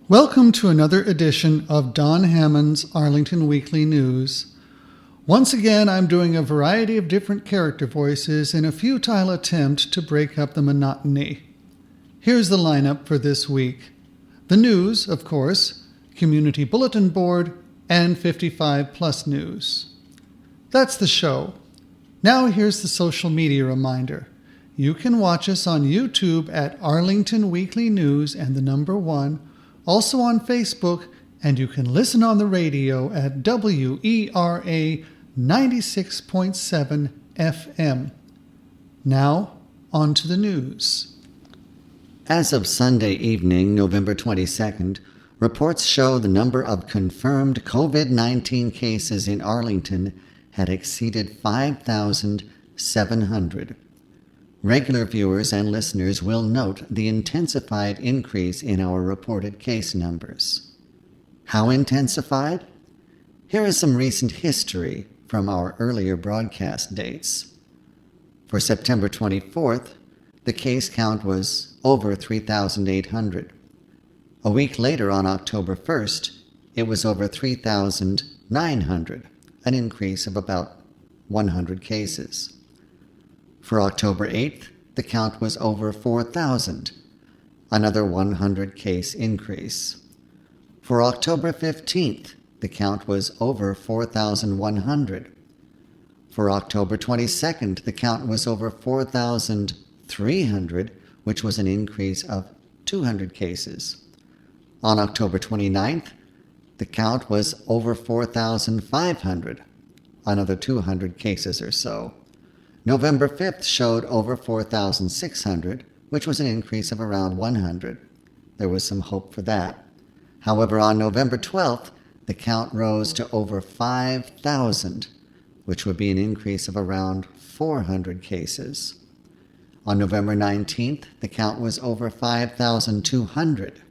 Welcome to another edition of Don Hammond's Arlington Weekly News. Once again, I'm doing a variety of different character voices in a futile attempt to break up the monotony. Here's the lineup for this week. The news, of course, Community Bulletin Board, and 55 Plus News. That's the show. Now here's the social media reminder. You can watch us on YouTube at Arlington Weekly News and the number 1, also on Facebook, and you can listen on the radio at WERA 96.7 FM. Now, on to the news. As of Sunday evening, November 22nd, reports show the number of confirmed COVID-19 cases in Arlington had exceeded 5,700. Regular viewers and listeners will note the intensified increase in our reported case numbers. How intensified? Here is some recent history from our earlier broadcast dates. For September 24th, the case count was over 3,800. A week later, on October 1st, it was over 3,900, an increase of about 100 cases. For October 8th, the count was over 4,000, another 100 case increase. For October 15th, the count was over 4,100. For October 22nd, the count was over 4,300, which was an increase of 200 cases. On October 29th, the count was over 4,500, another 200 cases or so. November 5th showed over 4,600, which was an increase of around 100. There was some hope for that. However, on November 12th, the count rose to over 5,000, which would be an increase of around 400 cases. On November 19th, the count was over 5,200.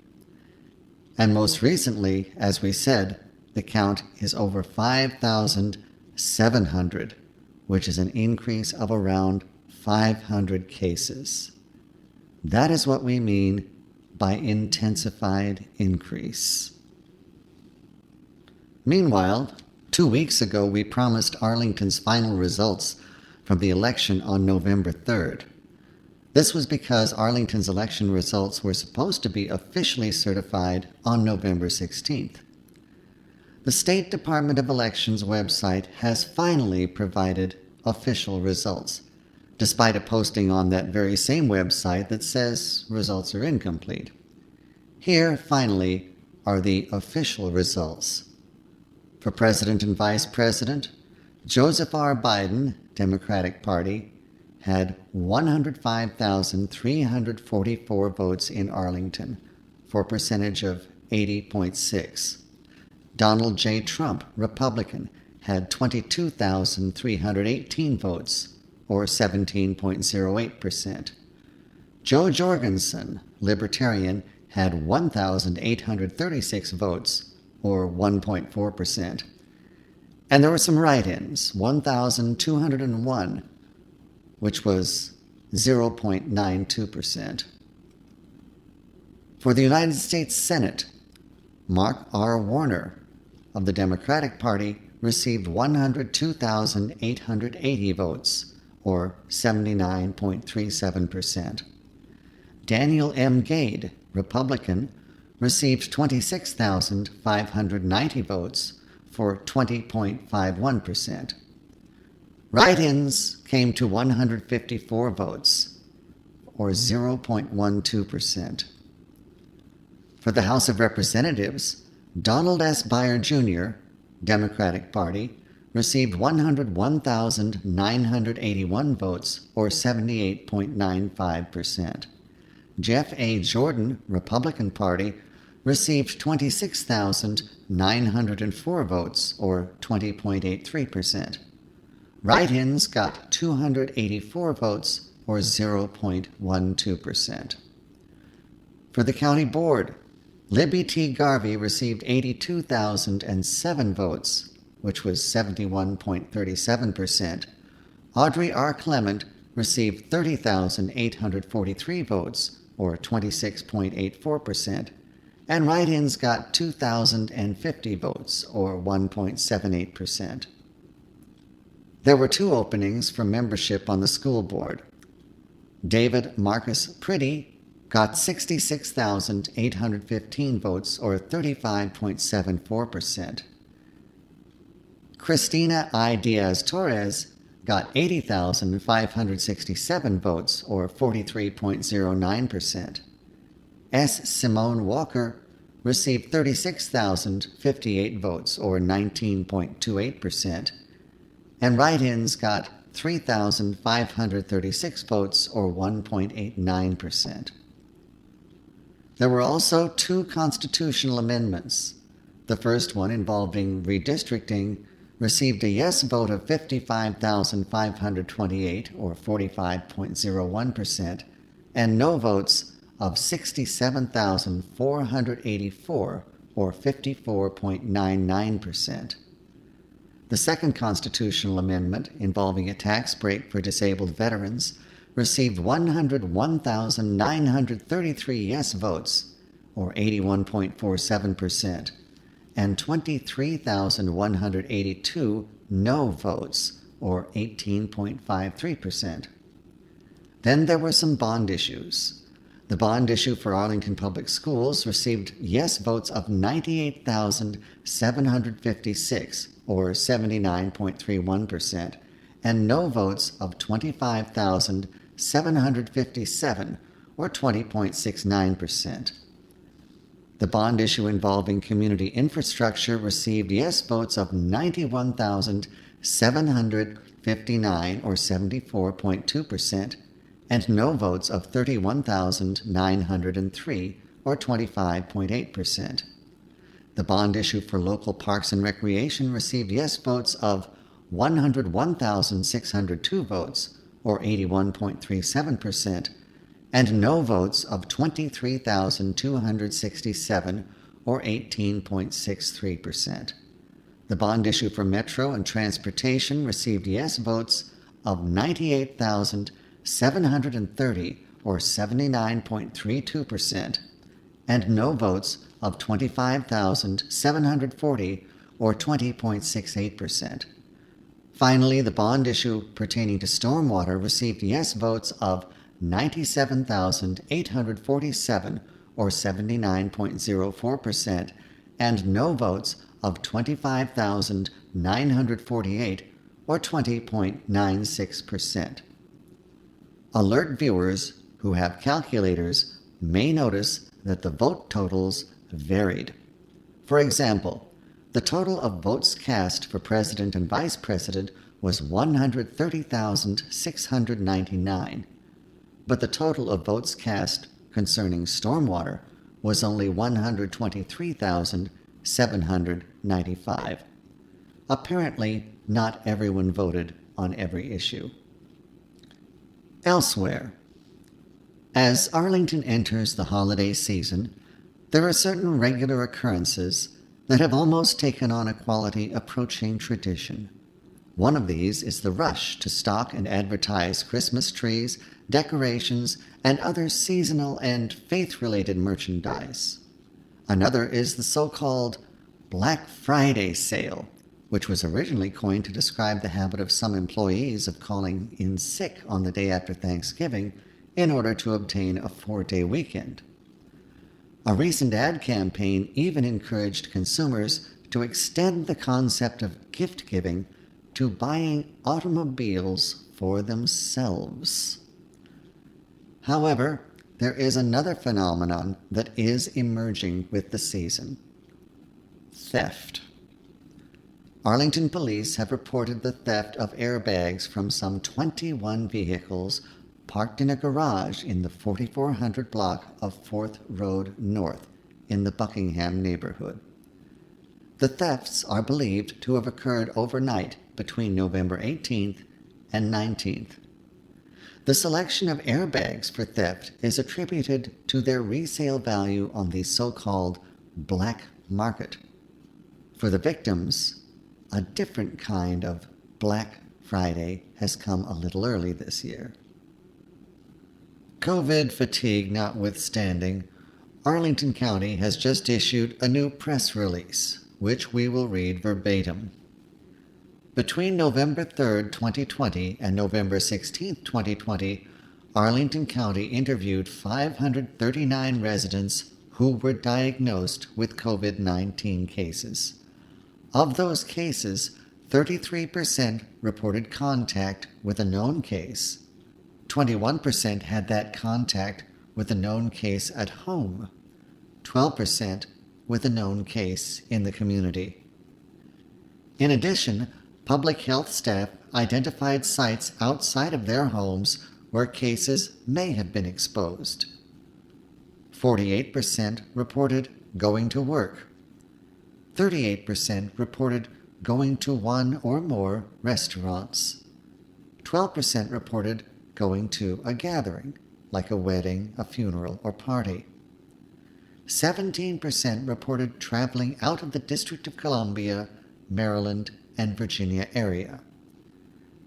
And most recently, as we said, the count is over 5,700. which is an increase of around 500 cases. That is what we mean by intensified increase. Meanwhile, 2 weeks ago, we promised Arlington's final results from the election on November 3rd. This was because Arlington's election results were supposed to be officially certified on November 16th. The State Department of Elections website has finally provided official results, despite a posting on that very same website that says results are incomplete. Here, finally, are the official results. For President and Vice President, Joseph R. Biden, Democratic Party, had 105,344 votes in Arlington, for a percentage of 80.6. Donald J. Trump, Republican, had 22,318 votes, or 17.08%. Joe Jorgensen, Libertarian, had 1,836 votes, or 1.4%. And there were some write-ins, 1,201, which was 0.92%. For the United States Senate, Mark R. Warner of the Democratic Party received 102,880 votes, or 79.37%. Daniel M. Gade, Republican, received 26,590 votes, for 20.51%. Write-ins came to 154 votes, or 0.12%. For the House of Representatives, Donald S. Byer Jr., Democratic Party, received 101,981 votes, or 78.95%. Jeff A. Jordan, Republican Party, received 26,904 votes, or 20.83%. Write-ins got 284 votes, or 0.12%. For the county board, Libby T. Garvey received 82,007 votes, which was 71.37%. Audrey R. Clement received 30,843 votes, or 26.84%, and write-ins got 2,050 votes, or 1.78%. There were 2 openings for membership on the school board. David Marcus Priddy got 66,815 votes, or 35.74%. Christina I. Diaz-Torres got 80,567 votes, or 43.09%. S. Simone Walker received 36,058 votes, or 19.28%, and write-ins got 3,536 votes, or 1.89%. There were also 2 constitutional amendments. The first one, involving redistricting, received a yes vote of 55,528, or 45.01%, and no votes of 67,484, or 54.99%. The second constitutional amendment, involving a tax break for disabled veterans, received 101,933 yes votes, or 81.47%, and 23,182 no votes, or 18.53%. Then there were some bond issues. The bond issue for Arlington Public Schools received yes votes of 98,756, or 79.31%, and no votes of 25,757, or 20.69%. The bond issue involving community infrastructure received yes votes of 91,759, or 74.2%, and no votes of 31,903, or 25.8%. The bond issue for local parks and recreation received yes votes of 101,602 votes, or 81.37%, and no votes of 23,267, or 18.63%. The bond issue for Metro and Transportation received yes votes of 98,730, or 79.32%, and no votes of 25,740, or 20.68%. Finally, the bond issue pertaining to stormwater received yes votes of 97,847, or 79.04%, and no votes of 25,948, or 20.96%. Alert viewers who have calculators may notice that the vote totals varied. For example, the total of votes cast for president and vice president was 130,699, but the total of votes cast concerning stormwater was only 123,795. Apparently, not everyone voted on every issue. Elsewhere, as Arlington enters the holiday season, there are certain regular occurrences that have almost taken on a quality approaching tradition. One of these is the rush to stock and advertise Christmas trees, decorations, and other seasonal and faith-related merchandise. Another is the so-called Black Friday sale, which was originally coined to describe the habit of some employees of calling in sick on the day after Thanksgiving in order to obtain a 4-day weekend. A recent ad campaign even encouraged consumers to extend the concept of gift giving to buying automobiles for themselves. However, there is another phenomenon that is emerging with the season: theft. Arlington police have reported the theft of airbags from some 21 vehicles parked in a garage in the 4400 block of 4th Road North in the Buckingham neighborhood. The thefts are believed to have occurred overnight between November 18th and 19th. The selection of airbags for theft is attributed to their resale value on the so-called black market. For the victims, a different kind of Black Friday has come a little early this year. COVID fatigue notwithstanding, Arlington County has just issued a new press release, which we will read verbatim. Between November 3rd, 2020 and November 16th, 2020, Arlington County interviewed 539 residents who were diagnosed with COVID-19 cases. Of those cases, 33% reported contact with a known case. 21% had that contact with a known case at home. 12% with a known case in the community. In addition, public health staff identified sites outside of their homes where cases may have been exposed. 48% reported going to work. 38% reported going to one or more restaurants. 12% reported going to a gathering, like a wedding, a funeral, or party. 17% reported traveling out of the District of Columbia, Maryland, and Virginia area.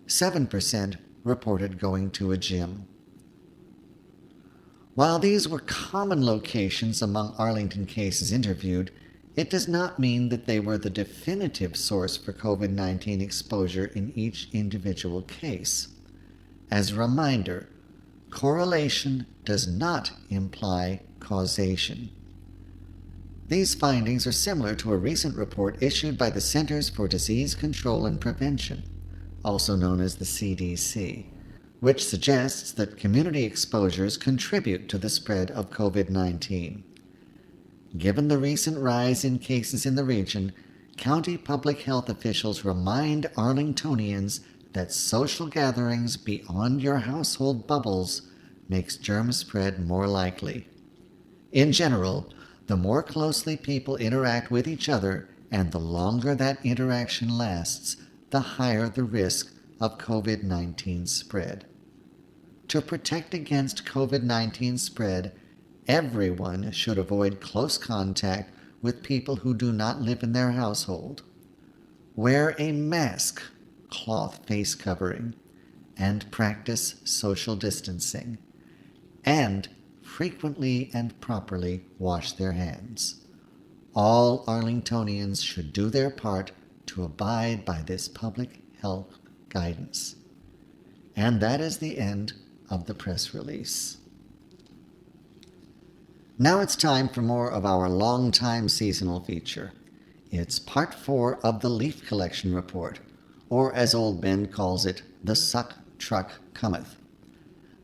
7% reported going to a gym. While these were common locations among Arlington cases interviewed, it does not mean that they were the definitive source for COVID-19 exposure in each individual case. As a reminder, correlation does not imply causation. These findings are similar to a recent report issued by the Centers for Disease Control and Prevention, also known as the CDC, which suggests that community exposures contribute to the spread of COVID-19. Given the recent rise in cases in the region, county public health officials remind Arlingtonians that social gatherings beyond your household bubbles makes germ spread more likely. In general, the more closely people interact with each other and the longer that interaction lasts, the higher the risk of COVID-19 spread. To protect against COVID-19 spread, everyone should avoid close contact with people who do not live in their household. Wear a mask, cloth face covering, and practice social distancing. And frequently and properly wash their hands. All Arlingtonians should do their part to abide by this public health guidance. And that is the end of the press release. Now it's time for more of our long-time seasonal feature. It's part 4 of the Leaf Collection Report, or as Old Ben calls it, the Suck Truck Cometh.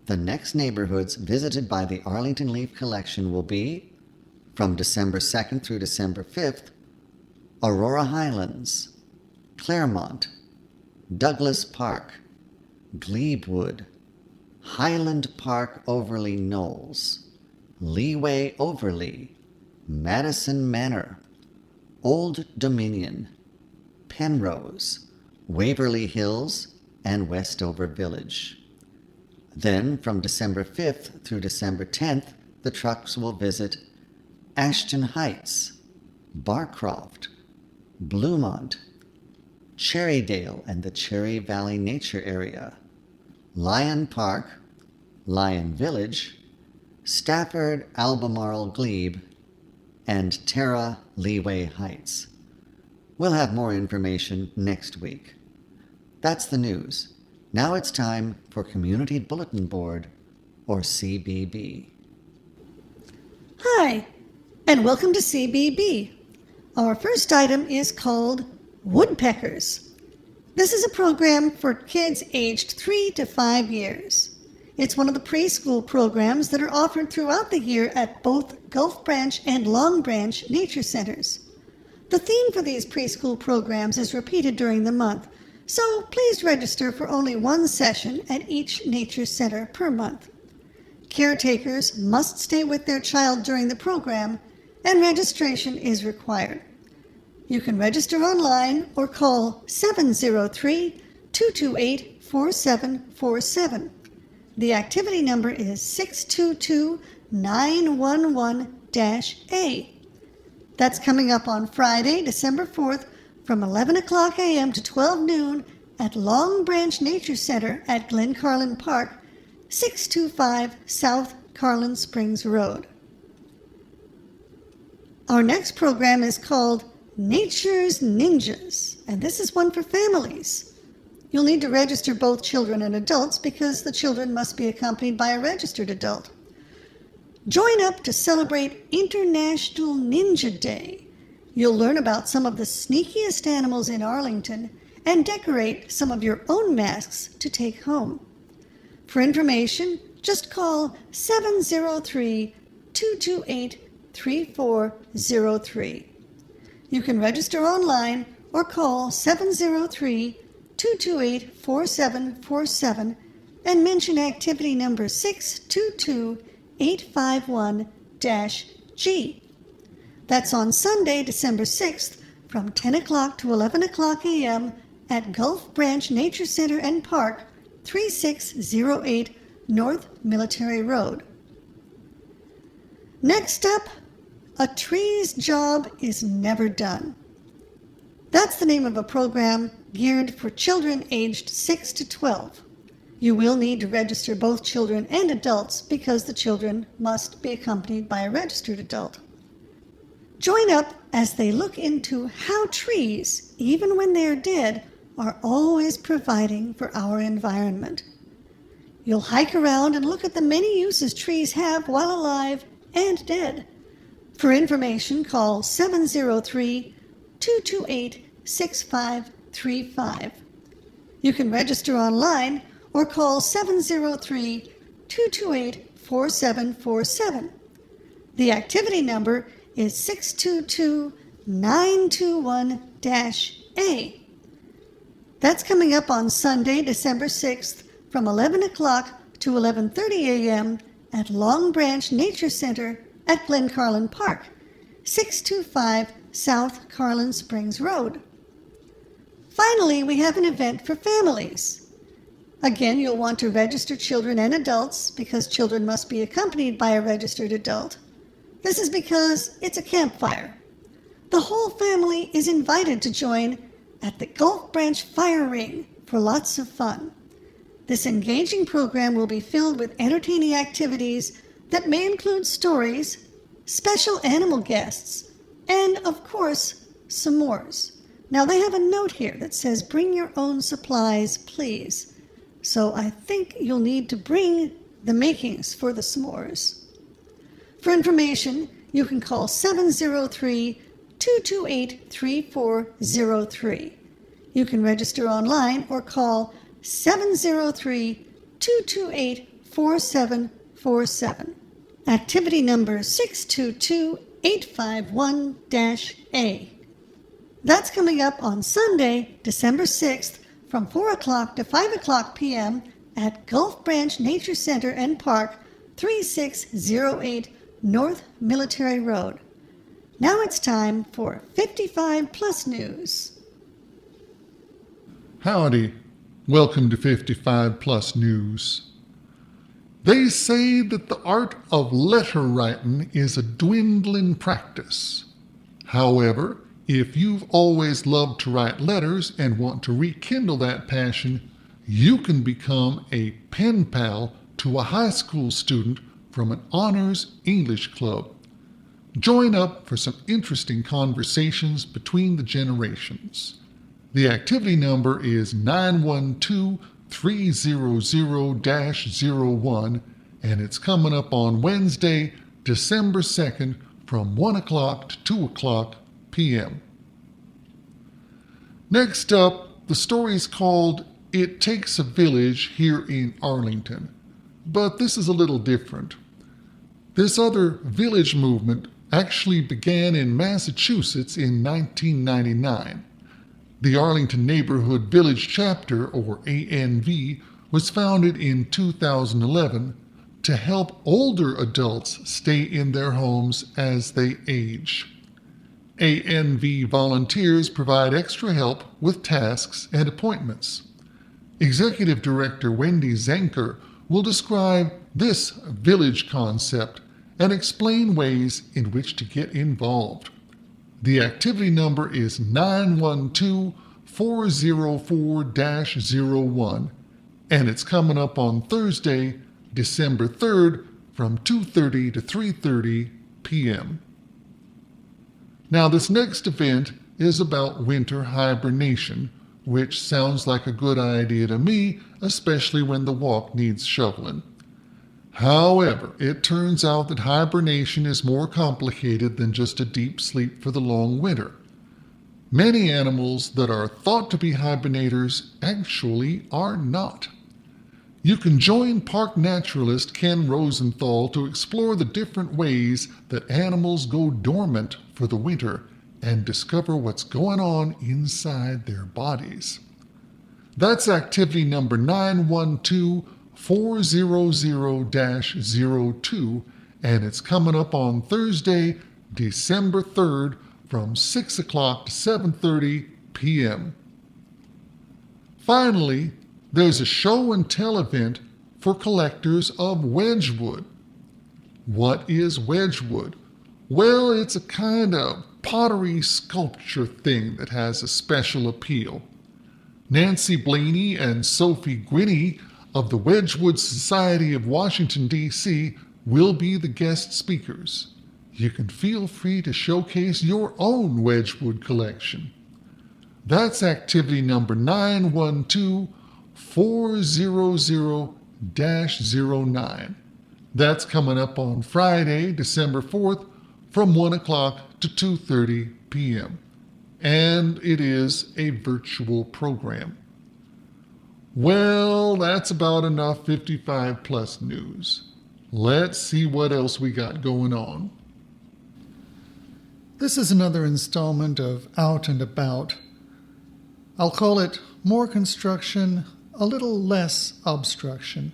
The next neighborhoods visited by the Arlington Leaf Collection will be, from December 2nd through December 5th, Aurora Highlands, Claremont, Douglas Park, Glebewood, Highland Park Overley Knolls, Leeway Overley, Madison Manor, Old Dominion, Penrose, Waverly Hills, and Westover Village. Then, from December 5th through December 10th, the trucks will visit Ashton Heights, Barcroft, Bluemont, Cherrydale and the Cherry Valley Nature Area, Lyon Park, Lyon Village, Stafford Albemarle Glebe, and Terra Leeway Heights. We'll have more information next week. That's the news. Now it's time for Community Bulletin Board, or CBB. Hi, and welcome to CBB. Our first item is called Woodpeckers. This is a program for kids aged 3 to 5 years. It's one of the preschool programs that are offered throughout the year at both Gulf Branch and Long Branch nature centers. The theme for these preschool programs is repeated during the month, so please register for only one session at each nature center per month. Caretakers must stay with their child during the program, and registration is required. You can register online or call 703-228-4747. The activity number is 622-911-A. That's coming up on Friday, December 4th from 11 o'clock a.m. to 12 noon at Long Branch Nature Center at Glen Carlin Park, 625 South Carlin Springs Road. Our next program is called Nature's Ninjas, and this is one for families. You'll need to register both children and adults because the children must be accompanied by a registered adult. Join up to celebrate International Ninja Day. You'll learn about some of the sneakiest animals in Arlington and decorate some of your own masks to take home. For information, just call 703-228-3403. You can register online or call 703-228-4747 and mention activity number 622-851-G. That's on Sunday, December 6th from 10 o'clock to 11 o'clock a.m. at Gulf Branch Nature Center and Park, 3608 North Military Road. Next up, A Tree's Job is Never Done. That's the name of a program geared for children aged 6 to 12. You will need to register both children and adults because the children must be accompanied by a registered adult. Join up as they look into how trees, even when they are dead, are always providing for our environment. You'll hike around and look at the many uses trees have while alive and dead. For information, call 703-228-6535. You can register online or call 703-228-4747. The activity number is 622-921-A. That's coming up on Sunday, December 6th from 11 o'clock to 11:30 a.m. at Long Branch Nature Center at Glen Carlin Park, 625 South Carlin Springs Road. Finally, we have an event for families. Again, you'll want to register children and adults because children must be accompanied by a registered adult. This is because it's a campfire. The whole family is invited to join at the Gulf Branch Fire Ring for lots of fun. This engaging program will be filled with entertaining activities that may include stories, special animal guests, and, of course, s'mores. Now, they have a note here that says, bring your own supplies, please. So I think you'll need to bring the makings for the s'mores. For information, you can call 703-228-3403. You can register online or call 703-228-4747. Activity number 622-851-A. That's coming up on Sunday, December 6th from 4 o'clock to 5 o'clock p.m. at Gulf Branch Nature Center and Park, 3608 North Military Road. Now it's time for 55 Plus News. Howdy. Welcome to 55 Plus News. They say that the art of letter writing is a dwindling practice. However, if you've always loved to write letters and want to rekindle that passion, you can become a pen pal to a high school student from an honors English club. Join up for some interesting conversations between the generations. The activity number is 912-300-01, and it's coming up on Wednesday, December 2nd from 1 o'clock to 2 o'clock p.m. Next up, the story is called It Takes a Village here in Arlington, but this is a little different. This other village movement actually began in Massachusetts in 1999. The Arlington Neighborhood Village Chapter, or ANV, was founded in 2011, to help older adults stay in their homes as they age. ANV volunteers provide extra help with tasks and appointments. Executive Director Wendy Zanker will describe this village concept and explain ways in which to get involved. The activity number is 912-404-01, and it's coming up on Thursday, December 3rd from 2:30 to 3:30 p.m. Now, this next event is about winter hibernation, which sounds like a good idea to me, especially when the walk needs shoveling. However, it turns out that hibernation is more complicated than just a deep sleep for the long winter. Many animals that are thought to be hibernators actually are not. You can join park naturalist Ken Rosenthal to explore the different ways that animals go dormant for the winter and discover what's going on inside their bodies. That's activity number 912-400-02, and it's coming up on Thursday, December 3rd from 6 o'clock to 7:30 p.m. Finally, there's a show and tell event for collectors of Wedgwood. What is Wedgwood? Well, it's a kind of pottery sculpture thing that has a special appeal. Nancy Blaney and Sophie Gwinney of the Wedgwood Society of Washington, D.C. will be the guest speakers. You can feel free to showcase your own Wedgwood collection. That's activity number 912-400-09. That's coming up on Friday, December 4th from 1 o'clock to 2:30 p.m. And it is a virtual program. Well, that's about enough 55 plus news. Let's see what else we got going on. This is another installment of Out and About. I'll call it more construction, a little less obstruction.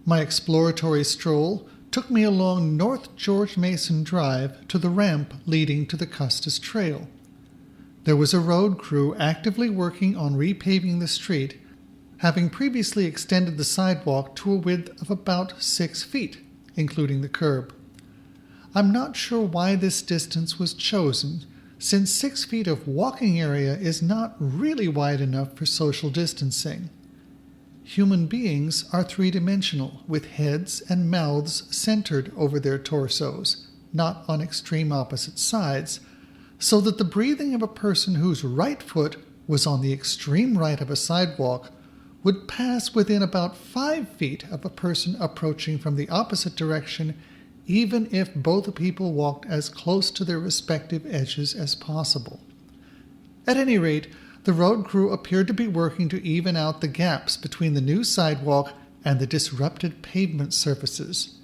My exploratory stroll took me along North George Mason Drive to the ramp leading to the Custis Trail. There was a road crew actively working on repaving the street, having previously extended the sidewalk to a width of about 6 feet, including the curb. I'm not sure why this distance was chosen, since 6 feet of walking area is not really wide enough for social distancing. Human beings are three-dimensional, with heads and mouths centered over their torsos, not on extreme opposite sides, so that the breathing of a person whose right foot was on the extreme right of a sidewalk would pass within about 5 feet of a person approaching from the opposite direction, even if both people walked as close to their respective edges as possible. At any rate, the road crew appeared to be working to even out the gaps between the new sidewalk and the disrupted pavement surfaces,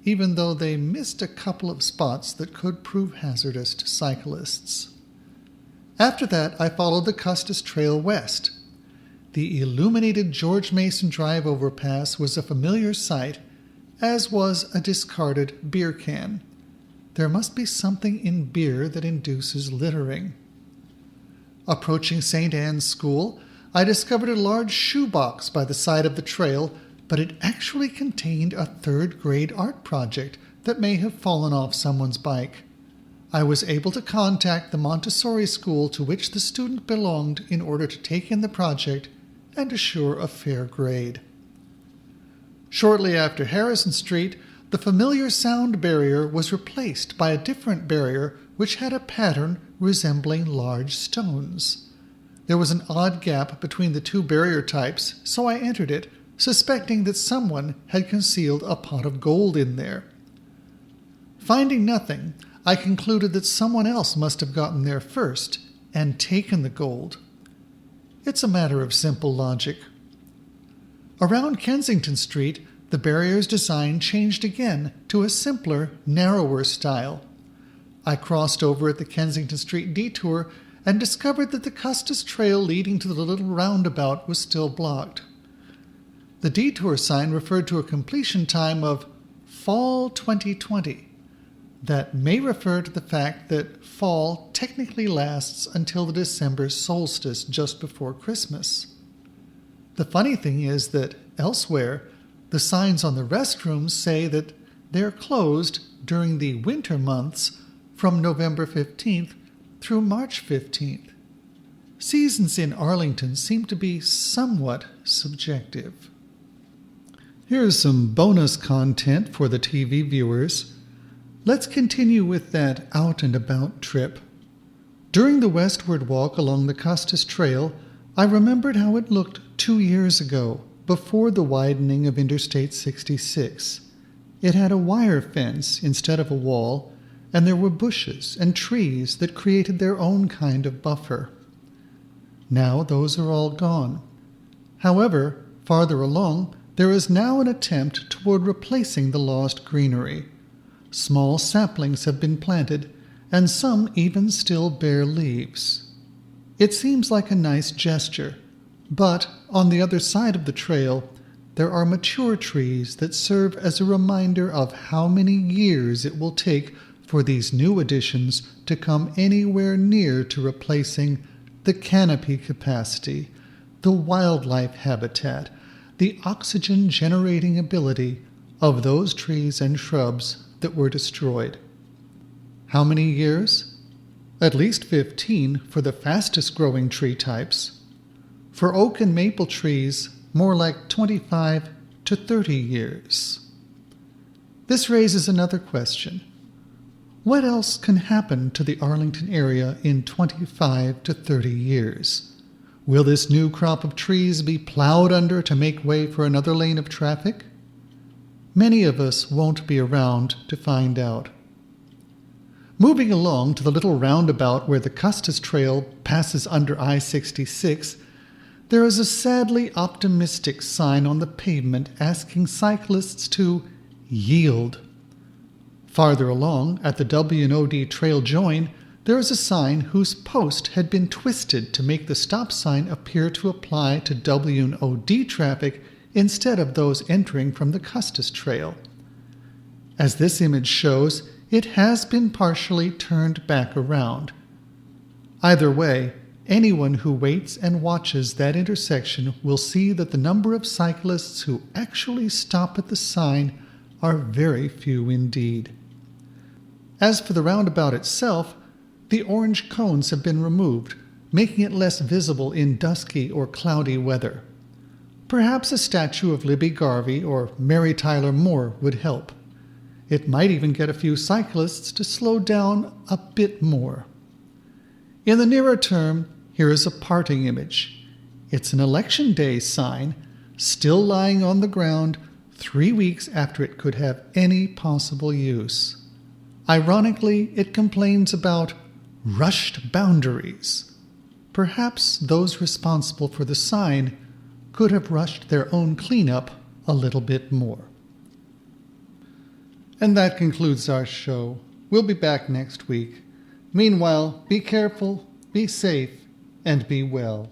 even though they missed a couple of spots that could prove hazardous to cyclists. After that, I followed the Custis Trail west. The illuminated George Mason Drive overpass was a familiar sight, as was a discarded beer can. There must be something in beer that induces littering. Approaching St. Anne's School, I discovered a large shoebox by the side of the trail, but it actually contained a third-grade art project that may have fallen off someone's bike. I was able to contact the Montessori school to which the student belonged in order to take in the project and assure a fair grade. Shortly after Harrison Street, the familiar sound barrier was replaced by a different barrier which had a pattern resembling large stones. There was an odd gap between the two barrier types, so I entered it, suspecting that someone had concealed a pot of gold in there. Finding nothing, I concluded that someone else must have gotten there first and taken the gold. It's a matter of simple logic. Around Kensington Street, the barrier's design changed again to a simpler, narrower style. I crossed over at the Kensington Street detour and discovered that the Custis Trail leading to the little roundabout was still blocked. The detour sign referred to a completion time of fall 2020. That may refer to the fact that fall technically lasts until the December solstice just before Christmas. The funny thing is that elsewhere, the signs on the restrooms say that they're closed during the winter months from November 15th through March 15th. Seasons in Arlington seem to be somewhat subjective. Here's some bonus content for the TV viewers. Let's continue with that out and about trip. During the westward walk along the Custis Trail, I remembered how it looked 2 years ago, before the widening of Interstate 66. It had a wire fence instead of a wall, and there were bushes and trees that created their own kind of buffer. Now those are all gone. However, farther along, there is now an attempt toward replacing the lost greenery. Small saplings have been planted, and some even still bear leaves. It seems like a nice gesture, but on the other side of the trail, there are mature trees that serve as a reminder of how many years it will take for these new additions to come anywhere near to replacing the canopy capacity, the wildlife habitat, the oxygen-generating ability of those trees and shrubs that were destroyed. How many years? At least 15 for the fastest-growing tree types. For oak and maple trees, more like 25 to 30 years. This raises another question. What else can happen to the Arlington area in 25 to 30 years? Will this new crop of trees be plowed under to make way for another lane of traffic? Many of us won't be around to find out. Moving along to the little roundabout where the Custis Trail passes under I-66, there is a sadly optimistic sign on the pavement asking cyclists to yield. Farther along, at the W&OD Trail join, there is a sign whose post had been twisted to make the stop sign appear to apply to W&OD traffic instead of those entering from the Custis Trail. As this image shows, it has been partially turned back around. Either way, anyone who waits and watches that intersection will see that the number of cyclists who actually stop at the sign are very few indeed. As for the roundabout itself, the orange cones have been removed, making it less visible in dusky or cloudy weather. Perhaps a statue of Libby Garvey or Mary Tyler Moore would help. It might even get a few cyclists to slow down a bit more. In the nearer term, here is a parting image. It's an Election Day sign, still lying on the ground 3 weeks after it could have any possible use. Ironically, it complains about rushed boundaries. Perhaps those responsible for the sign could have rushed their own cleanup a little bit more. And that concludes our show. We'll be back next week. Meanwhile, be careful, be safe, and be well.